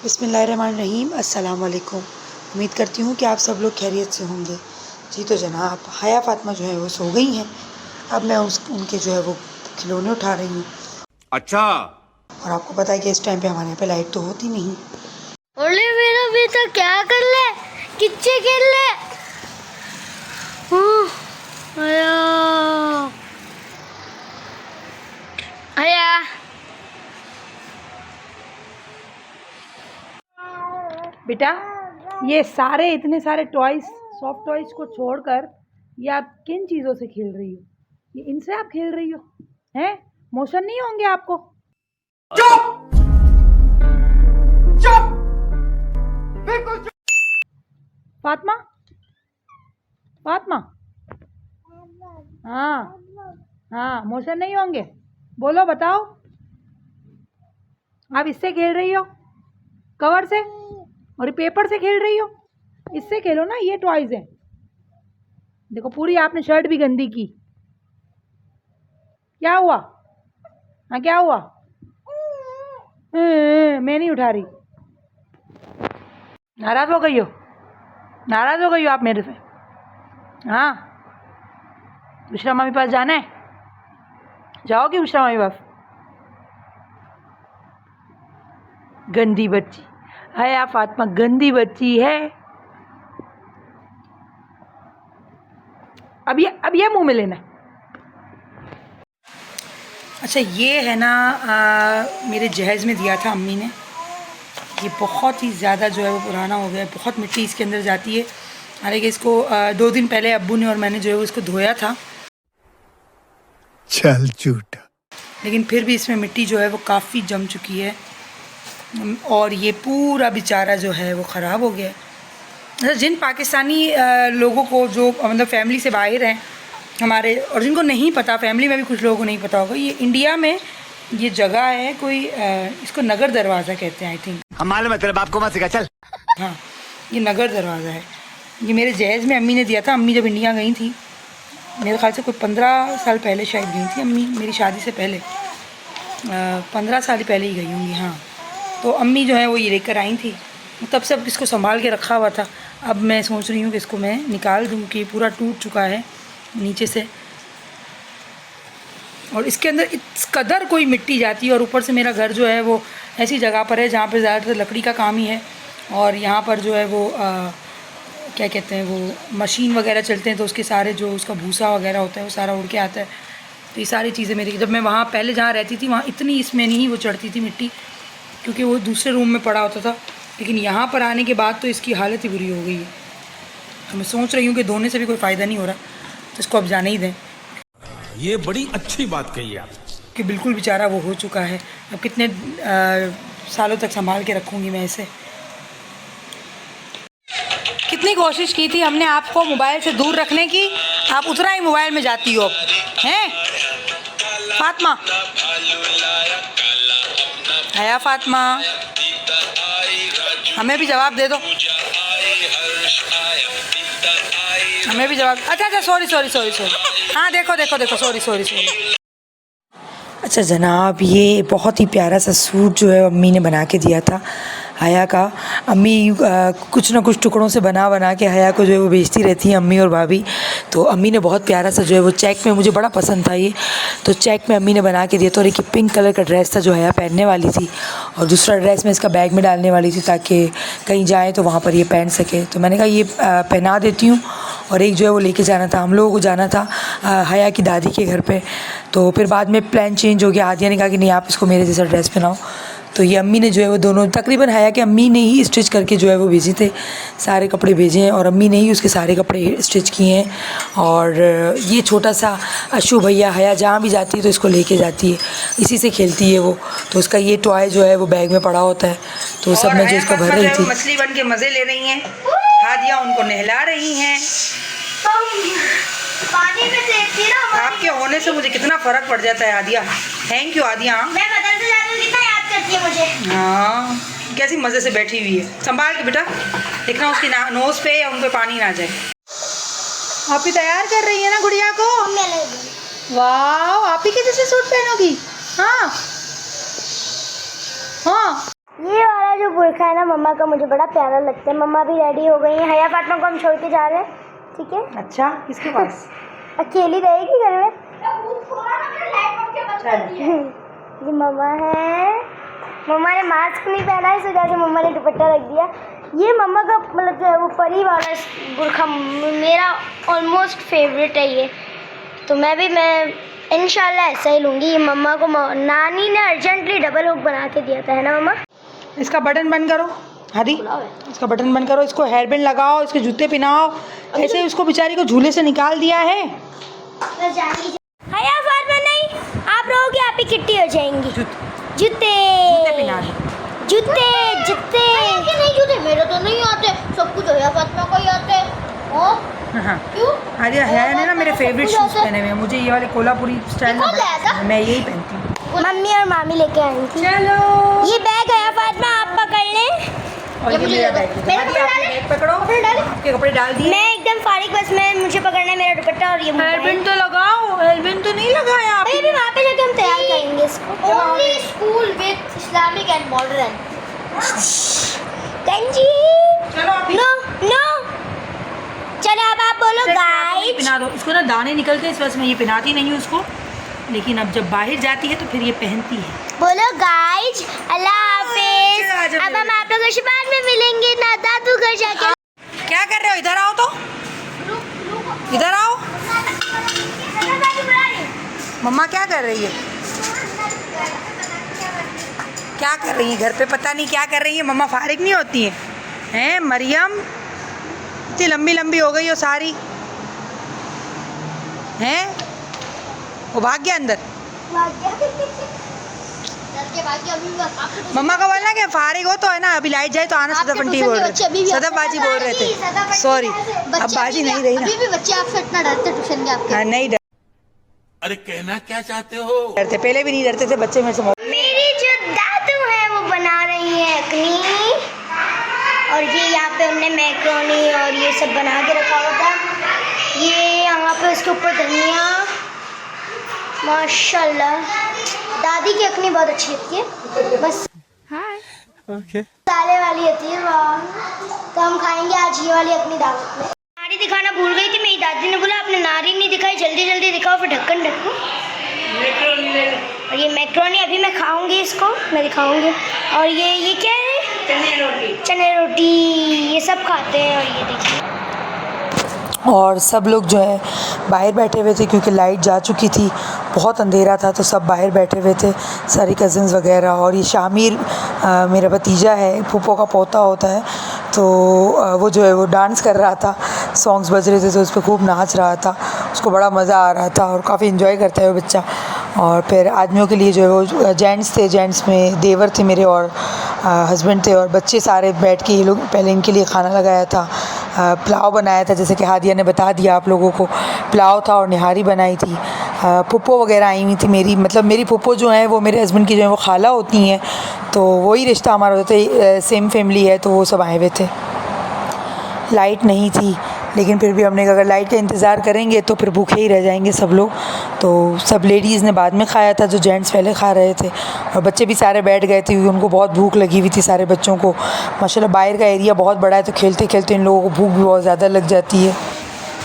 बिस्मिल्लाहिर्रहमानिर्रहीम। अस्सलाम वालेकुम। उम्मीद करती हूँ कि आप सब लोग खैरियत से होंगे। जी तो जनाब, हया फ़ातिमा जो है वो सो गई हैं। अब मैं उनके जो है वो खिलौने उठा रही हूँ। अच्छा। और आपको पता है कि इस टाइम पे हमारे यहाँ पे लाइट तो होती नहीं। ओले मेरा बेटा क्या कर ले, किच्चे खेल ले। आया आया बेटा, ये सारे इतने सारे टॉयज, सॉफ्ट टॉयज को छोड़कर ये आप किन चीज़ों से खेल रही हो? ये इनसे आप खेल रही हो? हैं? मोशन नहीं होंगे आपको? चुप चुप, बिल्कुल चुप। फातिमा, फातिमा, हाँ हाँ, मोशन नहीं होंगे। बोलो, बताओ। आप इससे खेल रही हो, कवर से, और पेपर से खेल रही हो। इससे खेलो ना, ये टॉयज हैं। देखो, पूरी आपने शर्ट भी गंदी की। क्या हुआ? हाँ, क्या हुआ? मैं नहीं उठा रही। नाराज हो गई हो? नाराज हो गई हो आप मेरे से? हाँ, उषरा मामी पास जाना है? जाओगी उषरा मामी पास? गंदी बच्ची है आप, फातिमा गंदी बच्ची है। अब ये मुंह में लेना है। अच्छा, ये है ना, मेरे जहेज़ में दिया था अम्मी ने। ये बहुत ही ज़्यादा जो है वो पुराना हो गया है, बहुत मिट्टी इसके अंदर जाती है। हालांकि इसको 2 दिन पहले अब्बू ने और मैंने जो है वो इसको धोया था। चल झूठा। लेकिन फिर भी इसमें मिट्टी जो है वो काफ़ी जम चुकी है और ये पूरा बेचारा जो है वो ख़राब हो गया है। अच्छा, जिन पाकिस्तानी लोगों को जो मतलब फैमिली से बाहर हैं हमारे, और जिनको नहीं पता, फैमिली में भी कुछ लोगों को नहीं पता होगा, ये इंडिया में ये जगह है कोई, इसको नगर दरवाज़ा कहते हैं, आई थिंक। हम मालूम है, तेरे बाप को मत सिखा, चल। हाँ, ये नगर दरवाज़ा है। ये मेरे जहेज़ में अम्मी ने दिया था। अम्मी जब इंडिया गई थी, मेरे ख्याल से कोई 15 साल पहले शायद गई थी अम्मी, मेरी शादी से पहले 15 साल पहले ही गई होंगी। हाँ, तो अम्मी जो है वो ये लेकर आई थी। तब से अब इसको संभाल के रखा हुआ था। अब मैं सोच रही हूँ कि इसको मैं निकाल दूँ कि पूरा टूट चुका है नीचे से, और इसके अंदर इस कदर कोई मिट्टी जाती है। और ऊपर से मेरा घर जो है वो ऐसी जगह पर है जहाँ पर ज़्यादातर लकड़ी का काम ही है, और यहाँ पर जो है वो क्या कहते हैं, वो मशीन वगैरह चलते हैं, तो उसके सारे जो उसका भूसा वगैरह होता है वो सारा उड़ के आता है। तो ये सारी चीज़ें मेरी, जब मैं वहाँ पहले जहाँ रहती थी वहाँ इतनी इसमें नहीं वो चढ़ती थी मिट्टी, क्योंकि वो दूसरे रूम में पड़ा होता था। लेकिन यहाँ पर आने के बाद तो इसकी हालत ही बुरी हो गई है। तो मैं सोच रही हूँ कि धोने से भी कोई फ़ायदा नहीं हो रहा, तो इसको अब जाने ही दें। ये बड़ी अच्छी बात कही आप, कि बिल्कुल बेचारा वो हो चुका है। अब कितने सालों तक संभाल के रखूँगी मैं इसे। कितनी कोशिश की थी हमने आपको मोबाइल से दूर रखने की, आप उतना ही मोबाइल में जाती हो हैं फातिमा। हया फातिमा, हमें भी जवाब दे दो, हमें भी जवाब। अच्छा, सॉरी। हाँ, देखो, सॉरी। अच्छा जनाब, ये बहुत ही प्यारा सा सूट जो है अम्मी ने बना के दिया था हया का। अम्मी कुछ ना कुछ टुकड़ों से बना के हया को जो है वो बेचती रहती हैं, अम्मी और भाभी। तो अम्मी ने बहुत प्यारा सा जो है वो चेक में, मुझे बड़ा पसंद था ये, तो चेक में अम्मी ने बना के दिया था। और एक पिंक कलर का ड्रेस था जो हया पहनने वाली थी, और दूसरा ड्रेस मैं इसका बैग में डालने वाली थी ताकि कहीं जाए तो वहाँ पर ये पहन सके। तो मैंने कहा ये पहना देती हूँ। और एक जो है वो लेके जाना था, हम लोगों को जाना था हया की दादी के घर पे। तो फिर बाद में प्लान चेंज हो गया। आदिया ने कहा कि नहीं, आप इसको मेरे जैसा ड्रेस पहनाओ। तो ये अम्मी ने जो है वो दोनों, तकरीबन हया के अम्मी ने ही स्टिच करके जो है वो भेजे थे, सारे कपड़े भेजे हैं, और अम्मी ने ही उसके सारे कपड़े स्टिच किए हैं। और ये छोटा सा अशु भैया, हया जहाँ भी जाती है तो इसको लेके जाती है, इसी से खेलती है वो। तो उसका ये टॉय जो है वो बैग में पड़ा होता है, तो सब में जो इसको भर रही थी। मछली बन के मज़े ले रही हैं, हादिया उनको नहला रही हैं। पानी में देखती ना, आपके होने से मुझे कितना फ़र्क पड़ जाता है आदिया। Thank you Adiya. मैं बदलते जाती हूँ, कितना याद करती है मुझे। हाँ, कैसी मज़े से बैठी हुई है। संभाल के बेटा, देखना उसकी नोज़ पे या उन पे पानी ना जाए। आप ही तैयार कर रही है ना गुड़िया को? वाह, आप ही के जैसे सूट पहनोगी? हाँ, ये वाला जो जो बुरखा है ना मम्मा का, मुझे बड़ा प्यारा लगता है। मम्मा भी रेडी हो गई हैं। हया फातिमा को हम छोड़ के जा रहे हैं, ठीक है? अच्छा, किसके पास? अकेली रहेगी घर में। ये मम्मा है। मम्मा ने मास्क नहीं पहना है, इस वजह से मम्मा ने दुपट्टा रख दिया। ये मम्मा का मतलब जो है वो परी वाला बुरखा मेरा ऑलमोस्ट फेवरेट है ये, तो मैं इंशाल्लाह ऐसा ही लूँगी। ये मम्मा को नानी ने अर्जेंटली डबल हुक बना के दिया था, है ना मम्मा? इसका बटन बंद करो हादी, इसका बटन बंद करो, इसको हेयर बैंड लगाओ, इसके जूते पहनाओ। ऐसे उसको बेचारी को झूले से निकाल दिया है। हया फातिमा नहीं, आप रहोगे, आप ही किट्टी हो जाएंगी। जूते पहना दो। जूते जूते नहीं, जूते मेरे तो नहीं आते, सब कुछ हया फातिमा को ही आते हैं। हाँ, क्यों? अरे हया ने ना मेरे फेवरेट शूज़ पहने हुए हैं। मुझे ये वाले कोल्हापुरी स्टाइल में मैं यही पहनती हूँ। मम्मी और मामी लेके आई थी। चलो, ये बैग है फातिमा, आप पकड़ लें। और ये मेरा बैग है। मेरा कपड़े आपने बैग पकड़ो, आपके कपड़े डाल दिए। मैं एकदम फारिग, बस मैं मुझे पकड़ना है मेरा दुपट्टा और ये हेयर बैंड तो लगाओ, हेयर बैंड तो नहीं लगाया आप। अभी वहाँ पे जाके हम तैयार करेंगे इसको। Only school with Islamic and modern. कंजी चलो अभी नो नो, चलो अब आप बोलो गाइस। पहना दो इसको ना, दाने निकलते हैं इस वजह से मैं ये पहनाती नहीं हूँ उसको, लेकिन अब जब बाहर जाती है तो फिर ये पहनती है। बोलो गाइस, अल्लाह हाफिज। अब हम आप लोगों से बाद में मिलेंगे ना दादू घर जाके। क्या कर रहे हो? इधर आओ तो, इधर आओ। मम्मा क्या कर रही है? क्या कर रही है घर पे? पता नहीं क्या कर रही है। मम्मा फारिग नहीं होती है हैं? मरियम इतनी लंबी लंबी हो गई हो सारी हैं? वो भाग गया अंदर। मम्मा का बोलना कि फारिग हो तो है ना, अभी लाइट जाए तो आना। सदफ आंटी बोल रहे थे, सदफ बाजी बोल रहे थे, सॉरी अब बाजी नहीं रही ना। अभी भी बच्चे आपसे इतना डरते ट्यूशन के आपके? हाँ, नहीं अरे कहना क्या चाहते हो? डरते, पहले भी नहीं डरते थे बच्चे मेरे से। मेरी जो दादू है वो बना रही है अखनी, और ये यहाँ पे उनने मैक्रोनी और ये सब बना के रखा हुआ था। ये यहाँ पे उसके ऊपर धनिया, माशाल्लाह। दादी की अखनी बहुत अच्छी होती है, बस दाले वाली होती है वाह। तो हम खाएंगे आज ये वाली अपनी दावत में। नारी दिखाना भूल गई थी, मेरी दादी ने बोला आपने नारी नहीं दिखाई, जल्दी जल्दी दिखाओ, फिर ढक्कन ढको। और ये मैक्रोनी अभी मैं खाऊंगी, इसको मैं दिखाऊंगी। और ये क्या है? चने रोटी ये सब खाते हैं। और ये देखिए, और सब लोग जो है बाहर बैठे हुए थे क्योंकि लाइट जा चुकी थी, बहुत अंधेरा था, तो सब बाहर बैठे हुए थे, सारी कज़न्स वगैरह। और ये शामिर मेरा भतीजा है, फूफो का पोता होता है, तो वो जो है वो डांस कर रहा था, सॉन्ग्स बज रहे थे तो उस पर खूब नाच रहा था, उसको बड़ा मज़ा आ रहा था और काफ़ी इन्जॉय करता है वो बच्चा। और फिर आदमियों के लिए जो है वो जेंट्स थे, जेंट्स में देवर थे मेरे और हस्बैंड थे, और बच्चे सारे बैठ के ये लोग पहले इनके लिए खाना लगाया था, पुलाव बनाया था, जैसे कि हादिया ने बता दिया आप लोगों को, पुलाव था और निहारी बनाई थी। फुप्पो वगैरह आई हुई थी मेरी, मतलब मेरी फुप्पो जो है वो मेरे हस्बैंड की जो है वो खाला होती हैं, तो वही रिश्ता हमारा होता है, सेम फैमिली है, तो वो सब आए हुए थे। लाइट नहीं थी, लेकिन फिर भी हमने कहा अगर लाइट का इंतज़ार करेंगे तो फिर भूखे ही रह जाएंगे सब लोग, तो सब लेडीज़ ने बाद में खाया था, जो जेंट्स पहले खा रहे थे, और बच्चे भी सारे बैठ गए थे क्योंकि उनको बहुत भूख लगी हुई थी सारे बच्चों को। माशाल्लाह बाहर का एरिया बहुत बड़ा है, तो खेलते खेलते इन लोगों को भूख भी बहुत ज़्यादा लग जाती है।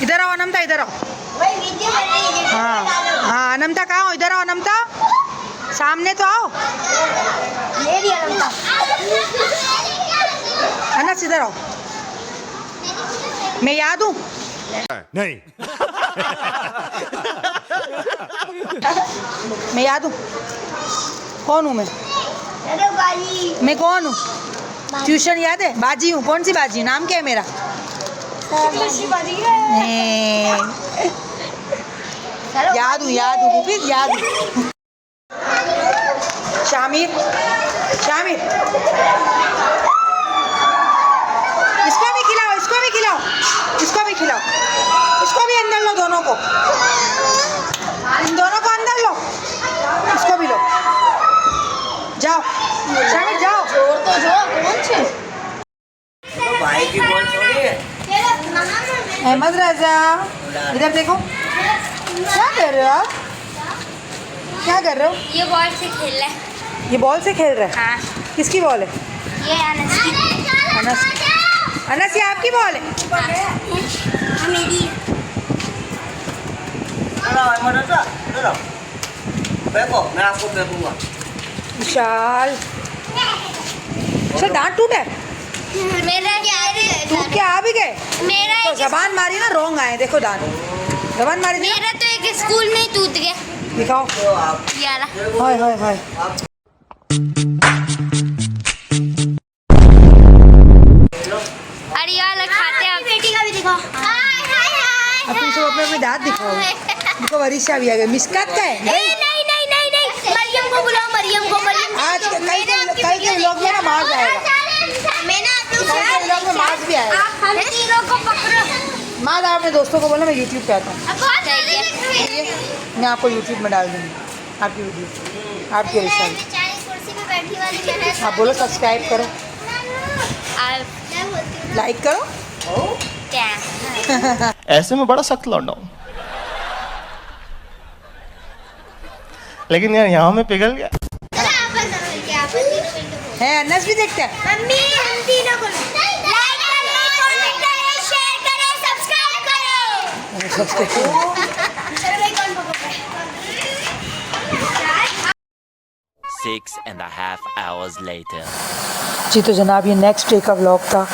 इधर आओ अनमता, इधर आओ। हाँ हाँ अनमता कहाँ हो? इधर आओ अनमता, सामने तो आओ। अनस इधर आओ, मैं याद हूँ? नहीं। मैं याद हूँ? कौन हूँ मैं? मैं कौन हूँ? ट्यूशन याद है? बाजी हूँ। कौन सी बाजी? नाम क्या है मेरा? याद हूँ, याद हूँ, फिर याद हूँ। शामिर, शामिर, इसको भी खिलाओ, इसको भी खिलाओ, इसको भी खिलाओ, इसको भी अंदर लो, दोनों को, इन दोनों को अंदर लो, इसको भी लो, जाओ शामिर जाओ। जोर तो जोर, कौन से भाई की बॉल छोड़ी है? अहमद राजा इधर देखो, क्या कर रहे हो आप? क्या कर रहे हो? ये बॉल से खेल रहा है। ये बॉल से खेल रहा है? हाँ। किसकी बॉल है? ये अनस की अनस अनस ये आपकी बॉल है? मेरी मैं आपको फेंकूंगा। विशाल विशाल दांत टूटा है? मेरा टूट के आ भी गए? मेरा तो जबान मारी ना, रोंग आए, देखो दांत, जबान मारी थी ना? मेरा तो एक स्कूल में ही टूट गया दिखाओ। यार हाय हाय हाय। अरे यार खाते हैं बेटी का भी दिखाओ। हाय हाय हाय अब तुम सब अपने अपने दांत दिखाओ। देखो वरिशा भी आ गया। मिस्कात का है? नहीं नहीं नहीं नहीं नहीं मरियम को बुलाओ, मरियम को। मरियम आज कल के व्लॉग में ना मार्च आएगा। मैं ना आप लोग कल के व्लॉग में मार्च भी आएगा। आप हम तीनों को पकड़ो। माँ आप अपने दोस्तों को बोला मैं यूट्यूब पे आता हूँ। अब बहुत सही है। मैं आपको यूट्यूब में डाल दूँगी आपकी वीडियो, आपकी वरिशा भी। बेचारी कुर्सी पे बैठी वाली है। आप बोलो सब्सक्राइब करो, आप क्या बोलती हूँ? लाइक करो। क्या? ऐसे में बड़ा सख्त लौंडा हूं, लेकिन यार यहाँ में पिघल गया। है अनस भी देखते हैं। मम्मी हम तीनों को लाइक करें, कमेंट करें, शेयर करें, सब्सक्राइब करो। चलो भाई कौन पकड़ रहा है? 6.5 hours later. जी तो जनाब ये नेक्स्ट डे का व्लॉग था।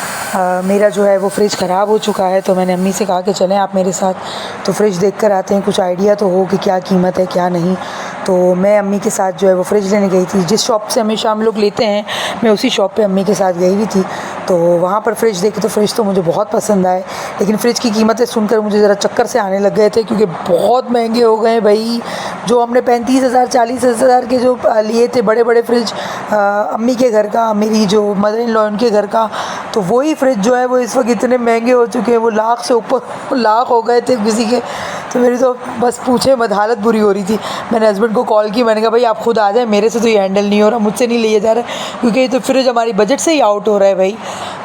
मेरा जो है वो फ्रिज ख़राब हो चुका है, तो मैंने अम्मी से कहा कि चलें आप मेरे साथ, तो फ्रिज देख कर आते हैं, कुछ आइडिया तो हो कि क्या कीमत है क्या नहीं। तो मैं अम्मी के साथ जो है वो फ्रिज लेने गई थी। जिस शॉप से हमेशा हम लोग लेते हैं, मैं उसी शॉप पे अम्मी के साथ गई हुई थी। तो वहाँ पर फ्रिज देखी तो फ्रिज तो मुझे बहुत पसंद आए, लेकिन फ्रिज की कीमतें सुनकर मुझे ज़रा चक्कर से आने लग गए थे, क्योंकि बहुत महंगे हो गए भाई। जो हमने 35,000 40,000 के जो लिए थे बड़े बड़े फ्रिज, अम्मी के घर का, मेरी जो मदर इन लॉ उनके घर का, तो वही फ्रिज जो है वो इस वक्त इतने महंगे हो चुके हैं, वो लाख से ऊपर लाख हो गए थे किसी के। तो मेरी तो बस पूछे मत, हालत बुरी हो रही थी। मैंने हस्बैंड को कॉल की, मैंने कहा भाई आप खुद आ जाए, मेरे से तो ये हैंडल नहीं हो रहा, मुझसे नहीं लिया जा रहा, क्योंकि ये तो फ्रिज हमारी बजट से ही आउट हो रहा है भाई।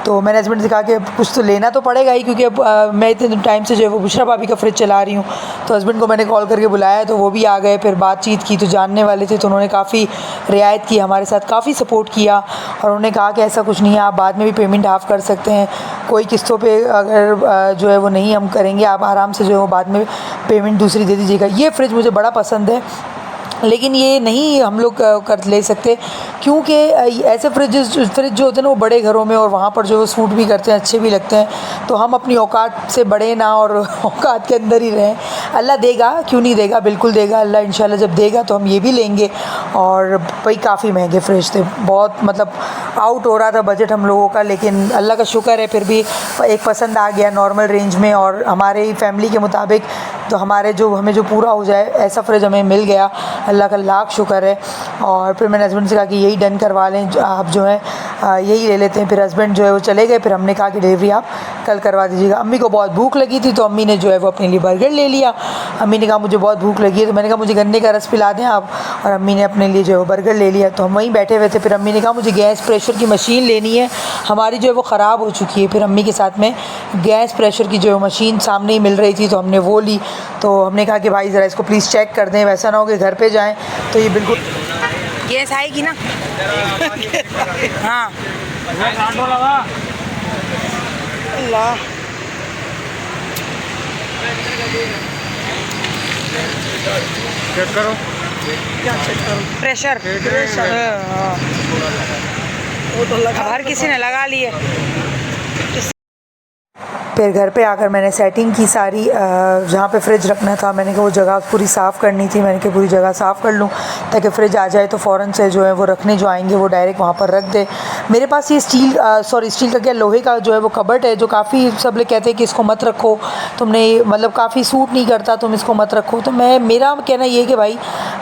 तो मैंने हस्बैंड से कहा कि कुछ तो लेना तो पड़ेगा ही, क्योंकि अब मैं इतने टाइम से जो है वो बुशरा भाभी का फ्रिज चला रही हूँ। तो हस्बैंड को मैंने कॉल करके बुलाया, तो वो भी आ गए। फिर बातचीत की तो जानने वाले थे, तो उन्होंने काफ़ी रियायत की हमारे साथ, काफ़ी सपोर्ट किया, और उन्होंने कहा कि ऐसा कुछ नहीं है, आप बाद में भी पेमेंट हाफ़ कर सकते हैं, कोई किस्तों पे अगर जो है वो नहीं हम करेंगे, आप आराम से जो है वो बाद में पेमेंट दूसरी दे दीजिएगा। ये फ्रिज मुझे बड़ा पसंद है, लेकिन ये नहीं हम लोग कर ले सकते, क्योंकि ऐसे फ्रिज जो होते हैं ना वो बड़े घरों में और वहाँ पर जो सूट भी करते हैं, अच्छे भी लगते हैं। तो हम अपनी औकात से बड़े ना और औकात के अंदर ही रहें। अल्लाह देगा, क्यों नहीं देगा, बिल्कुल देगा अल्लाह, इंशाल्लाह जब देगा तो हम ये भी लेंगे। और भाई काफ़ी महंगे फ्रिज थे, बहुत मतलब आउट हो रहा था बजट हम लोगों का, लेकिन अल्लाह का शुक्र है फिर भी एक पसंद आ गया नॉर्मल रेंज में, और हमारे फैमिली के मुताबिक, तो हमें जो पूरा हो जाए ऐसा फ्रिज हमें मिल गया, अल्लाह का लाख शुक्र है। और फिर मैंने हस्बैंड से कहा कि यही डन करवा लें, आप जो है यही ले लेते हैं। फिर हस्बैंड जो है वो चले गए, फिर हमने कहा कि डिलीवरी आप कल करवा दीजिएगा। अम्मी को बहुत भूख लगी थी, तो अम्मी ने जो है वो अपने लिए बर्गर ले लिया। अम्मी ने कहा मुझे बहुत भूख लगी है, तो मैंने कहा मुझे गन्ने का रस पिला दें आप, और अम्मी ने अपने लिए जो है वो बर्गर ले लिया। तो हम वहीं बैठे हुए थे। फिर अम्मी ने कहा मुझे गैस प्रेशर की मशीन लेनी है, हमारी जो है वो ख़राब हो चुकी है। फिर अम्मी के साथ में गैस प्रेशर की जो है मशीन सामने ही मिल रही थी, तो हमने वो ली। तो हमने कहा कि भाई ज़रा इसको प्लीज़ चेक कर दें, वैसा ना हो कि घर पे जाएं तो ये बिल्कुल गैस आएगी ना। हाँ अल्लाह, चेक करो, क्या चेक करूँ? प्रेशर हाँ, वो तो लगा, हर किसी ने लगा ली है। फिर घर पे आकर मैंने सेटिंग की सारी, जहाँ पे फ्रिज रखना था मैंने कहा वो जगह पूरी साफ़ करनी थी, मैंने कहा पूरी जगह साफ़ कर लूँ ताकि फ्रिज आ जाए तो फ़ौरन से जो है वो रखने जो आएंगे वो डायरेक्ट वहाँ पर रख दे। मेरे पास ये स्टील का क्या लोहे का जो है वो कबर्ड है, जो काफ़ी सब लोग कहते हैं कि इसको मत रखो, तुमने मतलब काफ़ी सूट नहीं करता, तुम इसको मत रखो। तो मेरा कहना ये है कि भाई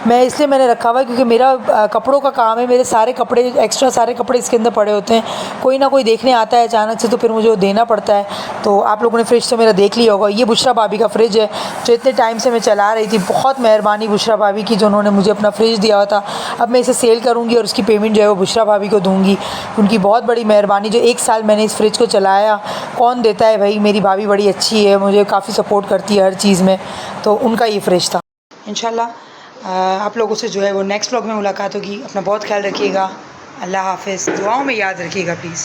मैं इसलिए मैंने रखा हुआ है क्योंकि मेरा कपड़ों का काम है, मेरे सारे कपड़े एक्स्ट्रा सारे कपड़े इसके अंदर पड़े होते हैं, कोई ना कोई देखने आता है अचानक से, तो फिर मुझे वो देना पड़ता है। तो आप लोगों ने फ्रिज तो मेरा देख लिया होगा, ये बुशरा भाभी का फ्रिज है जो इतने टाइम से मैं चला रही थी। बहुत मेहरबानी बुशरा भाभी की जो उन्होंने मुझे अपना फ्रिज दिया हुआ था। अब मैं इसे सेल करूँगी और उसकी पेमेंट जो है वो बुशरा भाभी को दूँगी। उनकी बहुत बड़ी मेहरबानी, जो 1 साल मैंने इस फ्रिज को चलाया, कौन देता है भाई, मेरी भाभी बड़ी अच्छी है, मुझे काफ़ी सपोर्ट करती है हर चीज़ में, तो उनका ये फ्रिज था। इंशाल्लाह आप लोगों से जो है वो नेक्स्ट व्लॉग में मुलाकात होगी। अपना बहुत ख्याल रखिएगा। अल्लाह हाफिज़, दुआओं में याद रखिएगा प्लीज़।